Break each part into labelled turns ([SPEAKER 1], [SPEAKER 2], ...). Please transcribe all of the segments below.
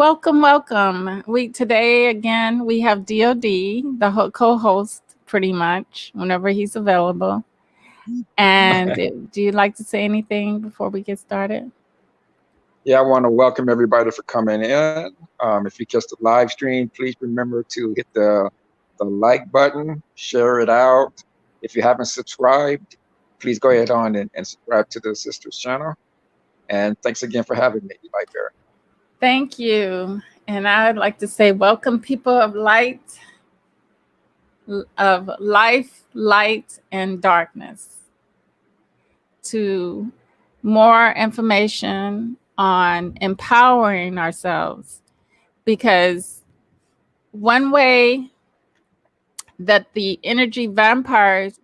[SPEAKER 1] Welcome, welcome. Today again we have DOD, the co-host, pretty much whenever he's available. And do you like to say anything before we get started?
[SPEAKER 2] Yeah, I want to welcome everybody for coming in. If you catch the live stream, please remember to hit the like button, share it out. If you haven't subscribed, please go ahead on and subscribe to the sister's channel. And thanks again for having me, Light Bear.
[SPEAKER 1] Thank you. And I'd like to say welcome, people of light, of life, light, and darkness, to more information on empowering ourselves. Because one way that the energy vampires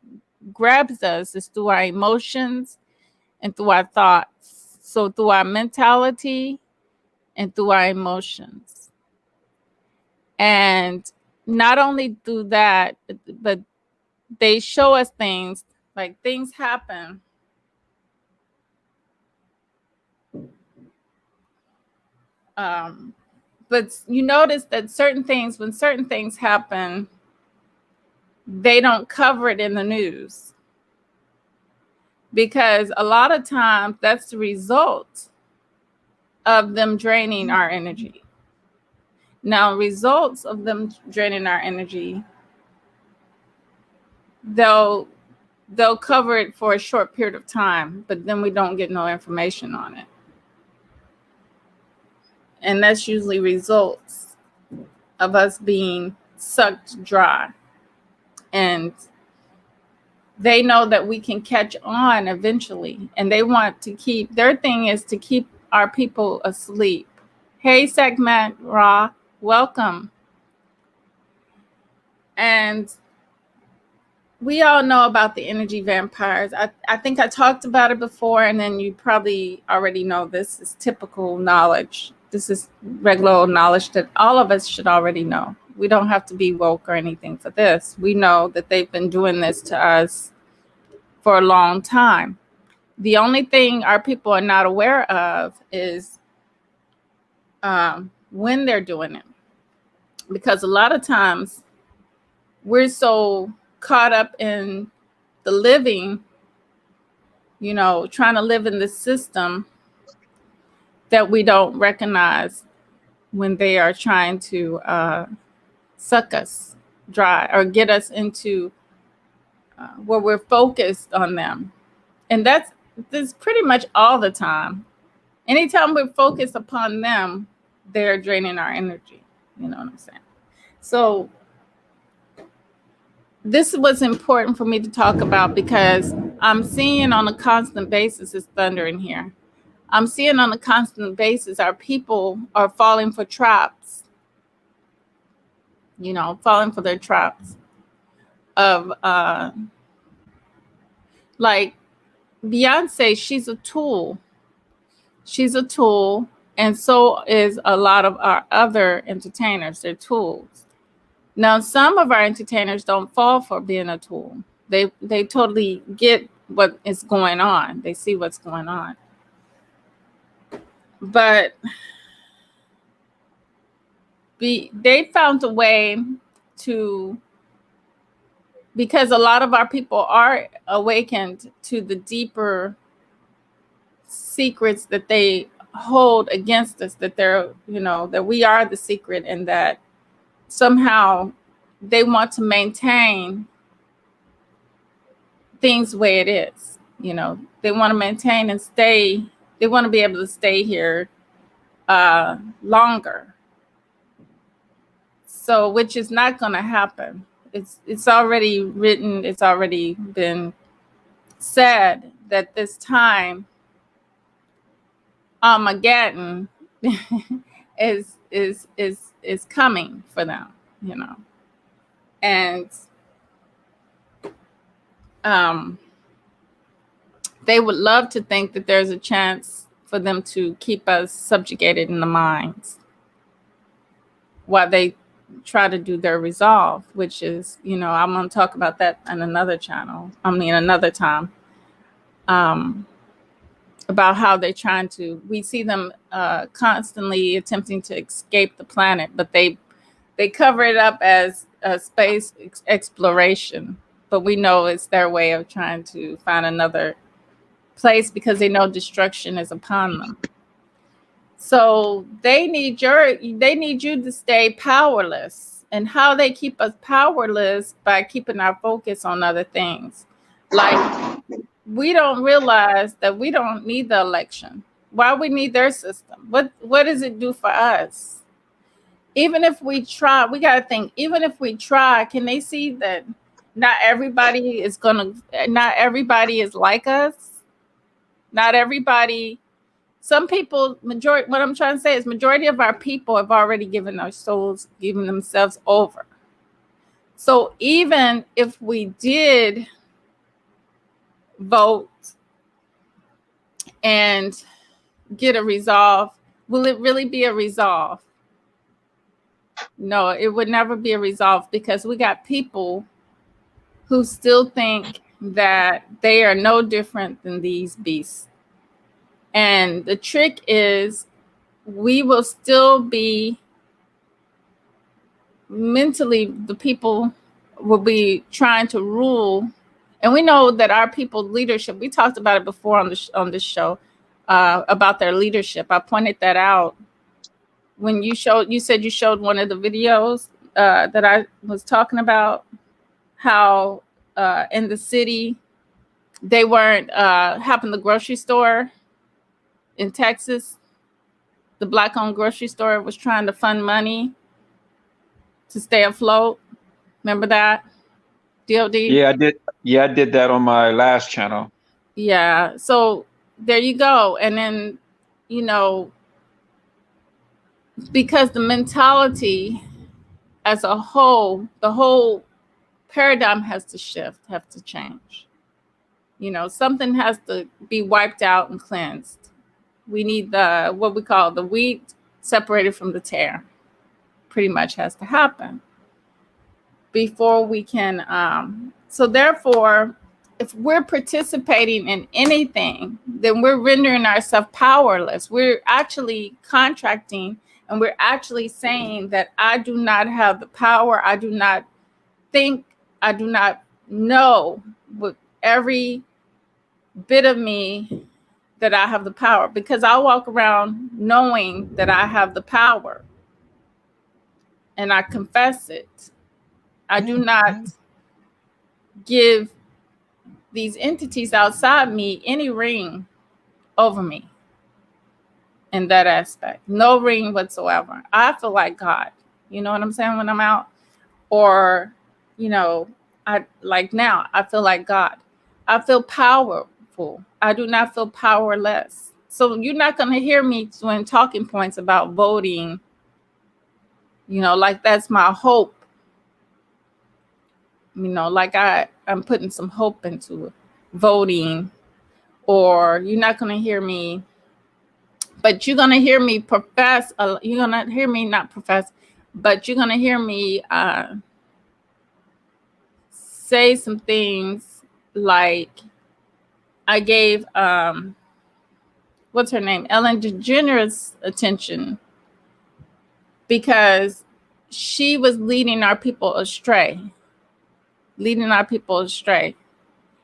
[SPEAKER 1] grabs us is through our emotions and through our thoughts. So through our mentality and through our emotions. And not only through that, but they show us things, like things happen. But you notice that when certain things happen, they don't cover it in the news, because a lot of times that's the result of them draining our energy. Now, results of them draining our energy, they'll cover it for a short period of time, but then we don't get no information on it. And that's usually results of us being sucked dry. And they know that we can catch on eventually, and they want to keep, their thing is to keep our people asleep. Hey, Segment Raw, welcome. And we all know about the energy vampires. I think I talked about it before, and then you probably already know this is typical knowledge. This is regular knowledge that all of us should already know. We don't have to be woke or anything for this. We know that they've been doing this to us for a long time. The only thing our people are not aware of is when they're doing it. Because a lot of times we're so caught up in the living, trying to live in the system, that we don't recognize when they are trying to suck us dry or get us into where we're focused on them. And that's pretty much all the time. Anytime we're focused upon them, they're draining our energy. You know what I'm saying? So this was important for me to talk about, because I'm seeing on a constant basis, it's thunder in here. I'm seeing on a constant basis our people are falling for traps, falling for their traps of like Beyonce. She's a tool. She's a tool, and so is a lot of our other entertainers. They're tools. Now, some of our entertainers don't fall for being a tool. They totally get what is going on. They see what's going on. But they found a way to, because a lot of our people are awakened to the deeper secrets that they hold against us, that they're, that we are the secret, and that somehow they want to maintain things the way it is. They want to maintain and stay. They want to be able to stay here longer. So, which is not going to happen. It's already written. It's already been said that this time Armageddon is coming for them. And they would love to think that there's a chance for them to keep us subjugated in the minds while they try to do their resolve, which is, I'm going to talk about that on another channel. Another time. about how they're trying to. We see them constantly attempting to escape the planet, but they cover it up as space exploration. But we know it's their way of trying to find another place because they know destruction is upon them. So they need you to stay powerless. And how they keep us powerless by keeping our focus on other things. Like we don't realize that we don't need the election. Why we need their system? What does it do for us? Even if we try, we got to think, even if we try, can they see that not everybody is gonna, not everybody is like us? Not everybody, some people, majority, what I'm trying to say is majority of our people have already given their souls, given themselves over. So even if we did vote and get a resolve, will it really be a resolve? No, it would never be a resolve because we got people who still think that they are no different than these beasts. And the trick is we will still be mentally, the people will be trying to rule. And we know that our people's leadership, we talked about it before on on this show, about their leadership. I pointed that out when you said you showed one of the videos that I was talking about, how in the city they weren't having the grocery store in Texas. The black-owned grocery store was trying to fund money to stay afloat. Remember that? DOD?
[SPEAKER 2] Yeah, I did. Yeah, I did that on my last channel.
[SPEAKER 1] Yeah. So there you go. And then, you know, because the mentality as a whole, the whole paradigm has to shift, have to change. You know, something has to be wiped out and cleansed. We need the what we call the wheat separated from the tare. Pretty much has to happen before we can. So therefore, if we're participating in anything, then we're rendering ourselves powerless. We're actually contracting, and we're actually saying that I do not have the power. I do not think. I do not know with every bit of me that I have the power, because I walk around knowing that I have the power and I confess it. I do not give these entities outside me any ring over me in that aspect. No ring whatsoever. I feel like God. You know what I'm saying? When I'm out, or, you know, I like now, I feel like God. I feel powerful. I do not feel powerless. So you're not going to hear me doing talking points about voting, you know, like that's my hope. You know, like I'm putting some hope into voting, or you're not going to hear me, but you're going to hear me profess, you're going to hear me not profess, but you're going to hear me say some things like I gave, what's her name? Ellen DeGeneres attention because she was leading our people astray, leading our people astray.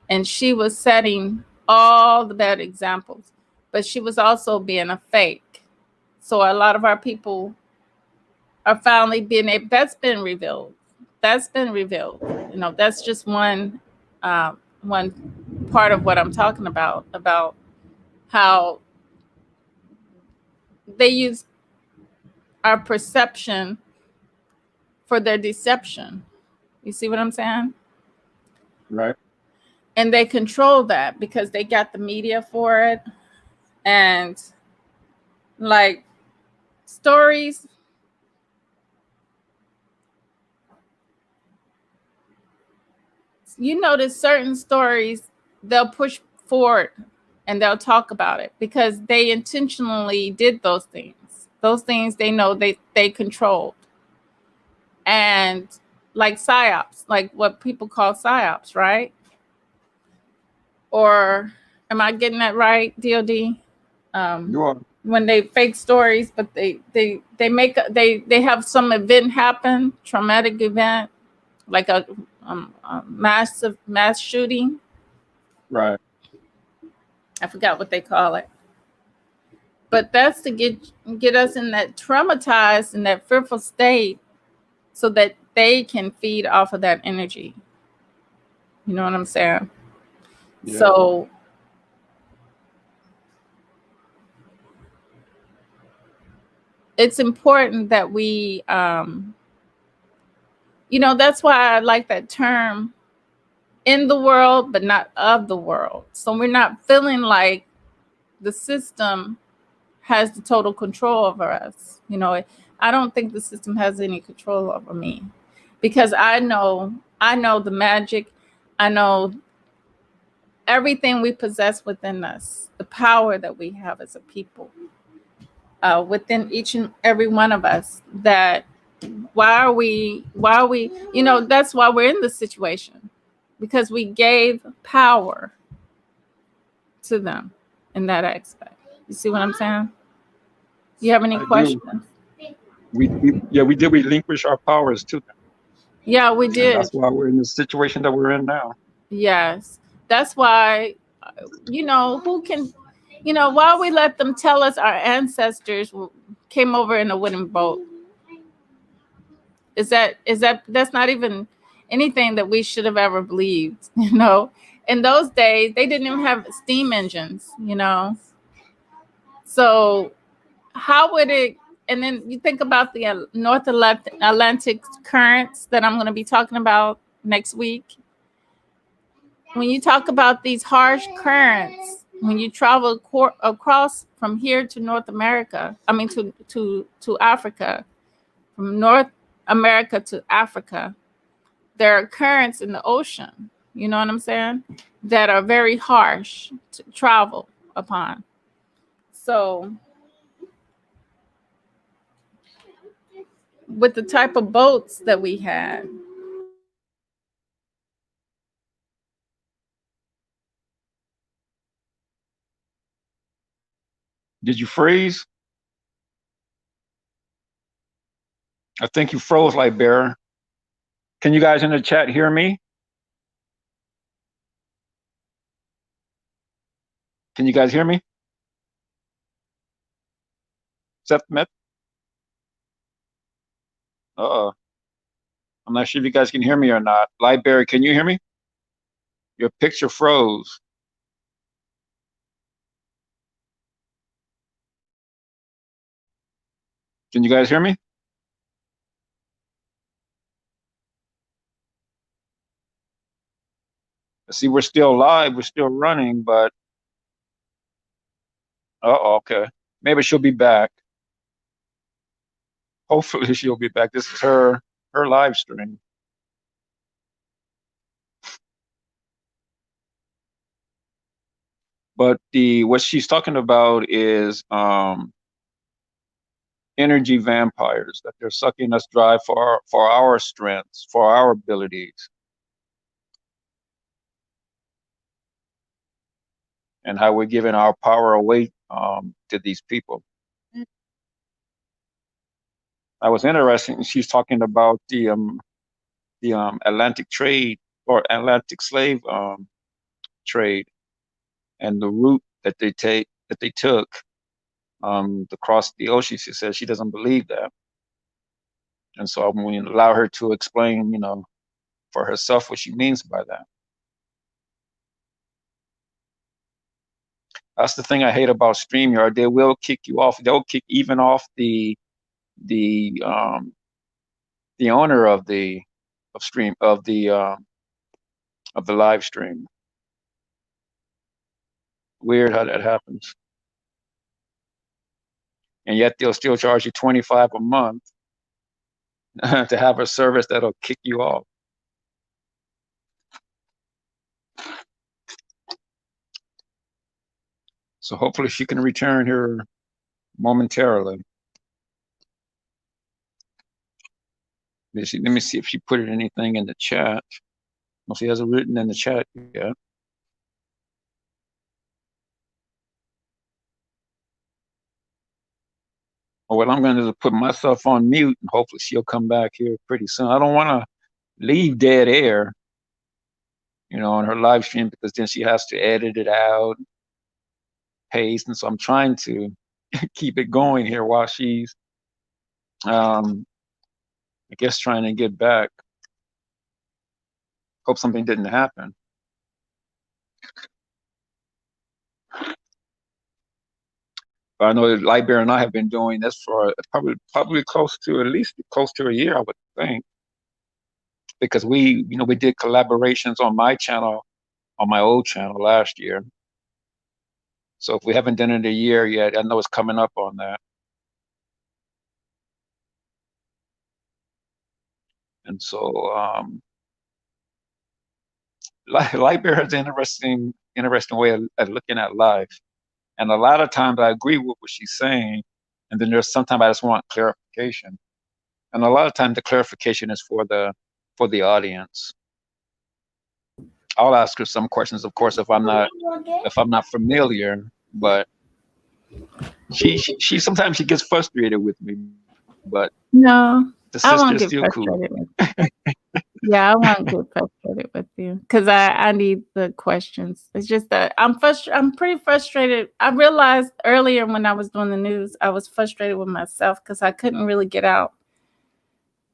[SPEAKER 1] And she was setting all the bad examples, but she was also being a fake. So a lot of our people are finally being able, that's been revealed. That's been revealed. You know, that's just one part of what I'm talking about how they use our perception for their deception. You see what I'm saying?
[SPEAKER 2] Right.
[SPEAKER 1] And they control that because they got the media for it. And like stories, you notice certain stories they'll push forward and they'll talk about it because they intentionally did those things. Those things they know they controlled. And like psyops, like what people call psyops, right? Or Am I getting that right, DOD? Um,
[SPEAKER 2] You are
[SPEAKER 1] when they fake stories, but they make they have some event happen, traumatic event, like a massive mass shooting.
[SPEAKER 2] right.
[SPEAKER 1] I forgot what they call it, but that's to get us in that traumatized in that fearful state, so that they can feed off of that energy. You know what I'm saying?
[SPEAKER 2] Yeah,
[SPEAKER 1] So it's important that we, that's why I like that term, in the world, but not of the world. So we're not feeling like the system has the total control over us. I don't think the system has any control over me, because I know the magic. I know everything we possess within us, the power that we have as a people, within each and every one of us. That why are we that's why we're in this situation, because we gave power to them in that aspect. You see what I'm saying? Do you have any
[SPEAKER 2] I do.
[SPEAKER 1] questions?
[SPEAKER 2] We did relinquish our powers to them,
[SPEAKER 1] Yeah, we
[SPEAKER 2] and
[SPEAKER 1] did.
[SPEAKER 2] that's why we're in the situation that we're in now.
[SPEAKER 1] Yes. That's why, who can, why we let them tell us our ancestors came over in a wooden boat? That's not even anything that we should have ever believed, In those days, they didn't even have steam engines. So how would it, and then you think about the North Atlantic currents that I'm going to be talking about next week. When you talk about these harsh currents, when you travel across from here to North America, I mean to Africa, from North America to Africa, there are currents in the ocean, you know what I'm saying, that are very harsh to travel upon. So with the type of boats that we had,
[SPEAKER 2] Did you freeze? I think you froze, like Bear. Can you guys in the chat hear me? Can you guys hear me? Septimet? Uh-oh. I'm not sure if you guys can hear me or not. Lightberry, can you hear me? Your picture froze. Can you guys hear me? I see we're still live, we're still running, but okay. Maybe she'll be back. Hopefully she'll be back. This is her live stream. But the what she's talking about is energy vampires, that they're sucking us dry for our strengths, for our abilities, and how we're giving our power away to these people. I was interesting. She's talking about the Atlantic trade, or Atlantic slave trade, and the route that they took across the ocean. She says she doesn't believe that, and so I'm going to allow her to explain, for herself what she means by that. That's the thing I hate about StreamYard. They will kick you off. They'll kick even off the owner of stream of the live stream. Weird how that happens. And yet they'll still charge you $25 a month to have a service that'll kick you off. So hopefully she can return here momentarily. Let me see if she put anything in the chat. Well, she hasn't written in the chat yet. Well, I'm going to put myself on mute and hopefully she'll come back here pretty soon. I don't want to leave dead air, on her live stream because then she has to edit it out, paste, and so I'm trying to keep it going here while she's, um, I guess, trying to get back. Hope something didn't happen. But I know that Lightbearer and I have been doing this for probably close to at least close to a year, I would think, because we did collaborations on my channel, on my old channel last year. So if we haven't done it a year yet, I know it's coming up on that. And so Lightbearer is an interesting way of looking at life. And a lot of times I agree with what she's saying, and then there's sometimes I just want clarification. And a lot of times the clarification is for the audience. I'll ask her some questions, of course, if I'm not familiar, but she sometimes she gets frustrated with me, but
[SPEAKER 1] No,
[SPEAKER 2] the
[SPEAKER 1] I
[SPEAKER 2] sister
[SPEAKER 1] won't
[SPEAKER 2] is
[SPEAKER 1] get
[SPEAKER 2] still cool.
[SPEAKER 1] frustrated with you. Yeah, I won't get frustrated with you because I need the questions. It's just that I'm pretty frustrated. I realized earlier when I was doing the news, I was frustrated with myself because I couldn't really get out.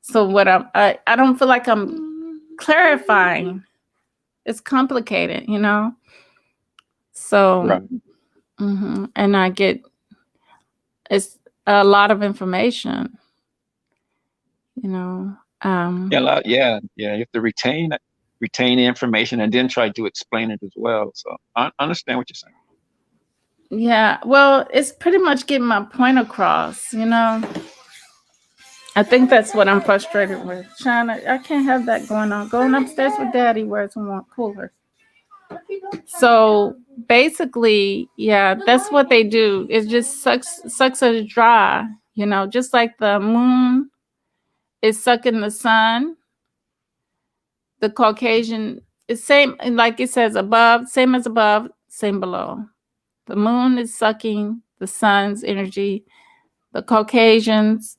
[SPEAKER 1] So I don't feel like I'm clarifying. It's complicated, you know. So,
[SPEAKER 2] Right.
[SPEAKER 1] and it's a lot of information, you know.
[SPEAKER 2] Yeah. You have to retain the information and then try to explain it as well. So I understand what you're saying.
[SPEAKER 1] Yeah, well, it's pretty much getting my point across, you know. I think that's what I'm frustrated with. China, I can't have that going on. Going upstairs with daddy where it's more cooler. So basically, yeah, that's what they do. It just sucks us dry, you know, just like the moon is sucking the sun. The Caucasian is same, like it says above, same as above, same below. The moon is sucking the sun's energy. The Caucasians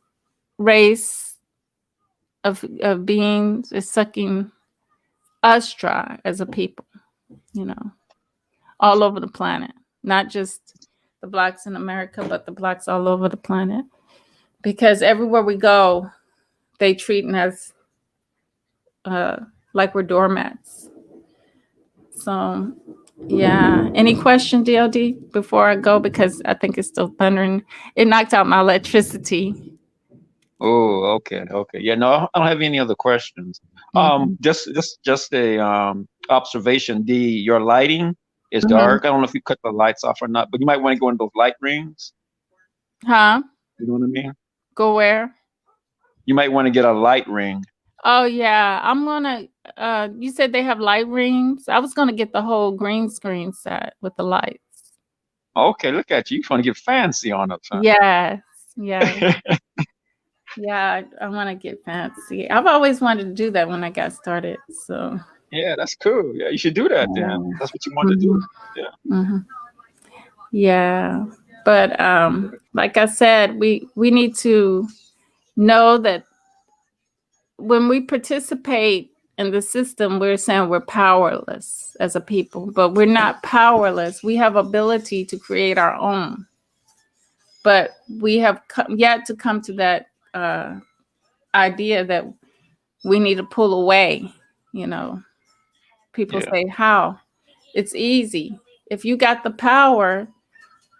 [SPEAKER 1] race of beings is sucking us dry as a people, you know, all over the planet, not just the blacks in America, but the blacks all over the planet. Because everywhere we go, they treating us uh, like we're doormats. So, yeah. Any question, DLD, before I go? Because I think it's still thundering. It knocked out my electricity.
[SPEAKER 2] Oh, okay. Yeah, no, I don't have any other questions.
[SPEAKER 1] Mm-hmm.
[SPEAKER 2] Just a observation. Your lighting is
[SPEAKER 1] Mm-hmm.
[SPEAKER 2] dark. I don't know if you cut the lights off or not, but you might want to go into those light rings.
[SPEAKER 1] Huh?
[SPEAKER 2] You know what I mean?
[SPEAKER 1] Go where?
[SPEAKER 2] You might want to get a light ring.
[SPEAKER 1] Oh yeah, I'm gonna. You said they have light rings. I was gonna get the whole green screen set with the lights.
[SPEAKER 2] Okay, look at you. You want to get fancy on us, huh?
[SPEAKER 1] Yes, yes, yeah. I want to get fancy. I've always wanted to do that when I got started. So
[SPEAKER 2] Yeah, that's cool. Yeah, you should do that then.
[SPEAKER 1] yeah,
[SPEAKER 2] That's what you want to
[SPEAKER 1] hmm
[SPEAKER 2] do. Yeah.
[SPEAKER 1] hmm yeah. But like I said, we need to know that when we participate in the system, we're saying we're powerless as a people, but we're not powerless. We have ability to create our own, but we have yet to come to that idea that we need to pull away. You know, people
[SPEAKER 2] Yeah.
[SPEAKER 1] say, how? It's easy. If you got the power,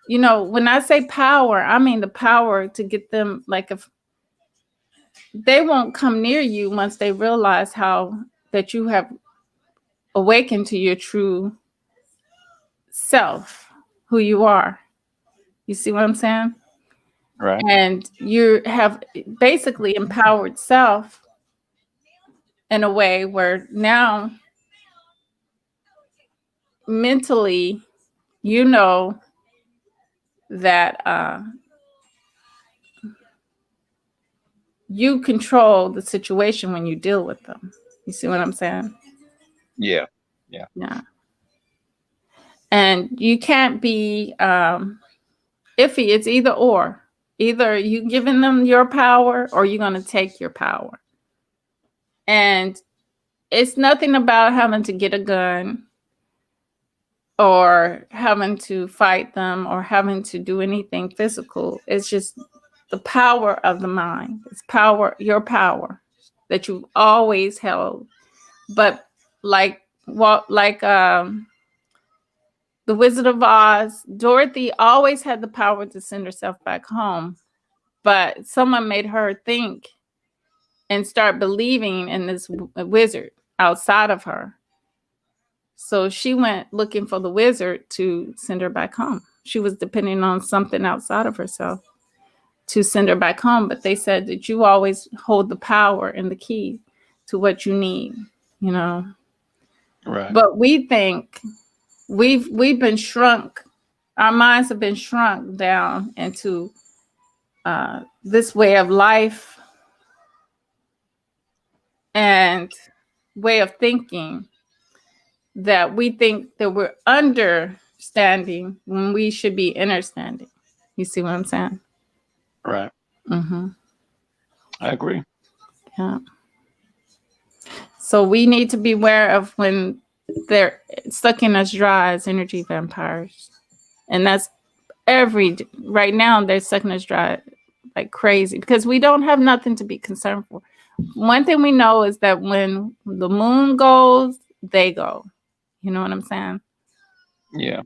[SPEAKER 1] you know, when I say power, I mean the power to get them, like, if they won't come near you once they realize how that you have awakened to your true self, who you are. You see what I'm saying?
[SPEAKER 2] Right.
[SPEAKER 1] And you have basically empowered self in a way where now mentally you know that you control the situation when you deal with them. You see what I'm saying?
[SPEAKER 2] Yeah. Yeah.
[SPEAKER 1] Yeah. And you can't be iffy. It's either or. Either you giving them your power or you're going to take your power. And it's nothing about having to get a gun or having to fight them or having to do anything physical. It's just the power of the mind. It's power, your power that you've always held. But like the Wizard of Oz, Dorothy always had the power to send herself back home, but someone made her think and start believing in this wizard outside of her. So she went looking for the wizard to send her back home. She was depending on something outside of herself to send her back home. But they said that you always hold the power and the key to what you need, you know.
[SPEAKER 2] Right.
[SPEAKER 1] But we think we've been shrunk. Our minds have been shrunk down into this way of life and way of thinking that we think that we're understanding when we should be understanding. You see what I'm saying?
[SPEAKER 2] Right.
[SPEAKER 1] Mm-hmm.
[SPEAKER 2] I agree.
[SPEAKER 1] Yeah. So we need to be aware of when they're sucking us dry as energy vampires, and that's right now they're sucking us dry like crazy because we don't have nothing to be concerned for. One thing we know is that when the moon goes, they go. You know what I'm saying?
[SPEAKER 2] Yeah.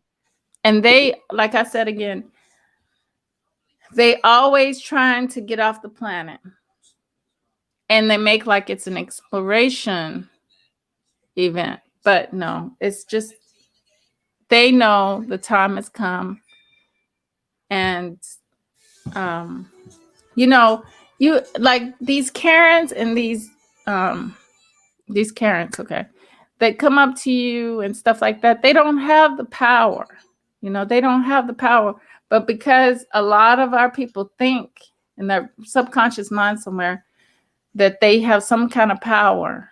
[SPEAKER 1] And they, like I said again, they always trying to get off the planet. And they make like it's an exploration event. But no, it's just they know the time has come. And um, you know, you like these Karens, okay, that come up to you and stuff like that, they don't have the power. You know, they don't have the power. But because a lot of our people think in their subconscious mind somewhere that they have some kind of power,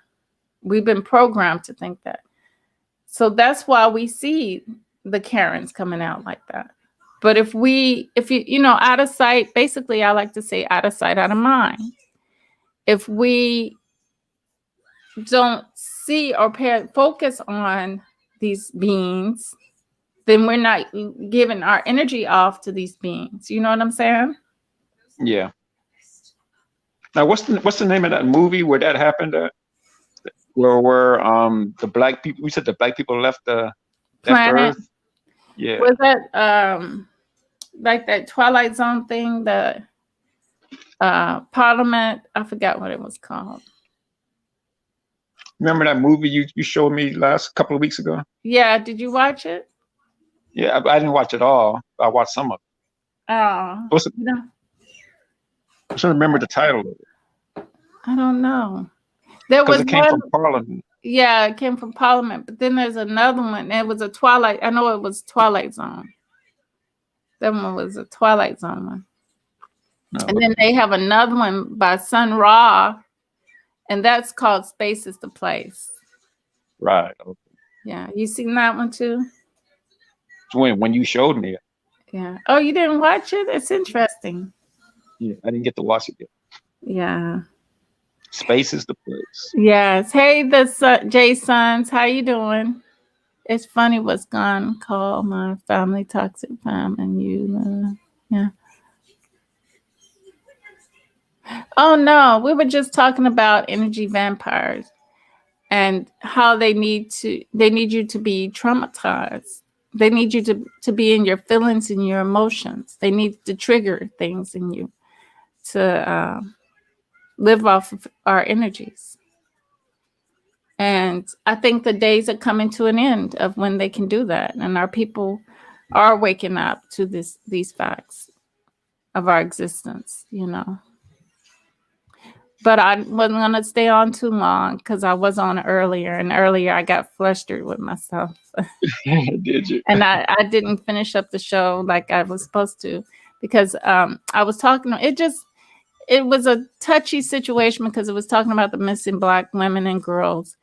[SPEAKER 1] we've been programmed to think that. So that's why we see the Karens coming out like that. But if you, out of sight, basically, I like to say out of sight, out of mind. If we don't see or focus on these beings, then we're not giving our energy off to these beings. You know what I'm saying?
[SPEAKER 2] Yeah. Now, what's the name of that movie where that happened? Where the black people? We said the black people left
[SPEAKER 1] Planet.
[SPEAKER 2] Earth. Yeah.
[SPEAKER 1] Was that like that Twilight Zone thing, the Parliament? I forgot what it was called.
[SPEAKER 2] Remember that movie you showed me last couple of weeks ago?
[SPEAKER 1] Yeah, did you watch it?
[SPEAKER 2] Yeah, I didn't watch it all. I watched some of it.
[SPEAKER 1] Oh,
[SPEAKER 2] What's it,
[SPEAKER 1] you know,
[SPEAKER 2] I should remember the title of it
[SPEAKER 1] I don't know. There
[SPEAKER 2] because
[SPEAKER 1] was
[SPEAKER 2] it came
[SPEAKER 1] one,
[SPEAKER 2] from Parliament.
[SPEAKER 1] yeah, it came from Parliament, but then there's another one. It was a Twilight. I know it was Twilight Zone. That one was a Twilight Zone one.
[SPEAKER 2] No,
[SPEAKER 1] And then
[SPEAKER 2] okay.
[SPEAKER 1] they have another one by Sun Ra, and that's called Space is the Place.
[SPEAKER 2] Right. Okay.
[SPEAKER 1] Yeah, you seen that one too?
[SPEAKER 2] So when you showed me it,
[SPEAKER 1] Yeah. Oh, you didn't watch it? It's interesting.
[SPEAKER 2] yeah, I didn't get to watch it yet.
[SPEAKER 1] Yeah.
[SPEAKER 2] Space is the place.
[SPEAKER 1] Yes. Hey, Jay Sons, how you doing? It's funny what's gone called my family toxic fam and you. Yeah. Oh no, we were just talking about energy vampires and how they need you to be traumatized. They need you to be in your feelings and your emotions. They need to trigger things in you to live off of our energies. And I think the days are coming to an end of when they can do that. And our people are waking up to these facts of our existence, you know. But I wasn't going to stay on too long because I was on earlier. And earlier I got flustered with myself.
[SPEAKER 2] Did you?
[SPEAKER 1] And I didn't finish up the show like I was supposed to because I was talking. It was a touchy situation because it was talking about the missing Black women and girls.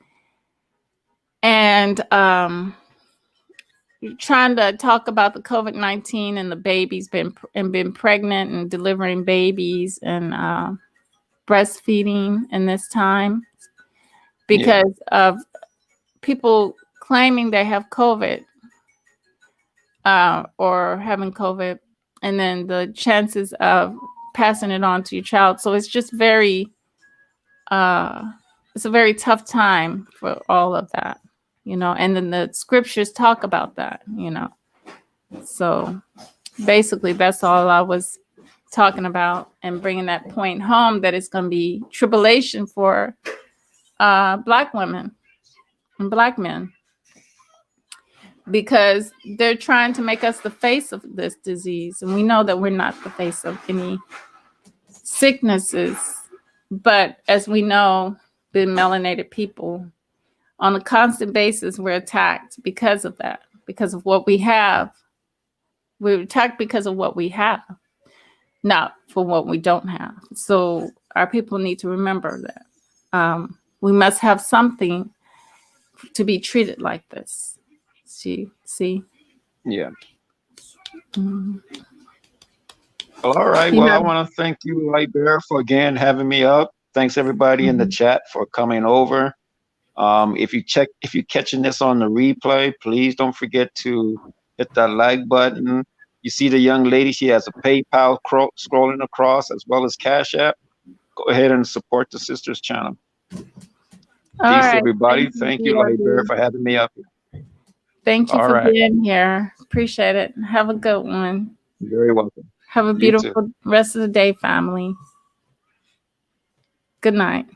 [SPEAKER 1] And trying to talk about the COVID-19 and the babies been pregnant and delivering babies and breastfeeding in this time
[SPEAKER 2] Yeah.
[SPEAKER 1] because of people claiming they have COVID or having COVID, and then the chances of passing it on to your child. So it's just uh, it's a very tough time for all of that, you know. And then the scriptures talk about that, you know. So basically, that's all I was talking about and bringing that point home that it's going to be tribulation for Black women and Black men because they're trying to make us the face of this disease. And we know that we're not the face of any sicknesses. But as we know, being melanated people, on a constant basis, we're attacked because of that, because of what we have. We're attacked because of what we have, not for what we don't have. So our people need to remember that. We must have something to be treated like this. See?
[SPEAKER 2] Yeah.
[SPEAKER 1] Mhm.
[SPEAKER 2] Well, all right.
[SPEAKER 1] You
[SPEAKER 2] Well, I
[SPEAKER 1] know,
[SPEAKER 2] want to thank you, Light Bear, for again having me up. Thanks everybody in the
[SPEAKER 1] mhm.
[SPEAKER 2] chat for coming over. If you're catching this on the replay, please don't forget to hit that like button. You see the young lady; she has a PayPal scrolling across as well as Cash App. Go ahead and support the sisters channel.
[SPEAKER 1] All
[SPEAKER 2] Peace,
[SPEAKER 1] right.
[SPEAKER 2] everybody.
[SPEAKER 1] Thank you,
[SPEAKER 2] Thank you, Light Bear,
[SPEAKER 1] DRB.
[SPEAKER 2] for having me up here.
[SPEAKER 1] Thank you
[SPEAKER 2] All
[SPEAKER 1] for
[SPEAKER 2] right.
[SPEAKER 1] being here. Appreciate it. Have a good one.
[SPEAKER 2] You're very welcome.
[SPEAKER 1] Have a
[SPEAKER 2] You too.
[SPEAKER 1] beautiful rest of the day, family. Good night.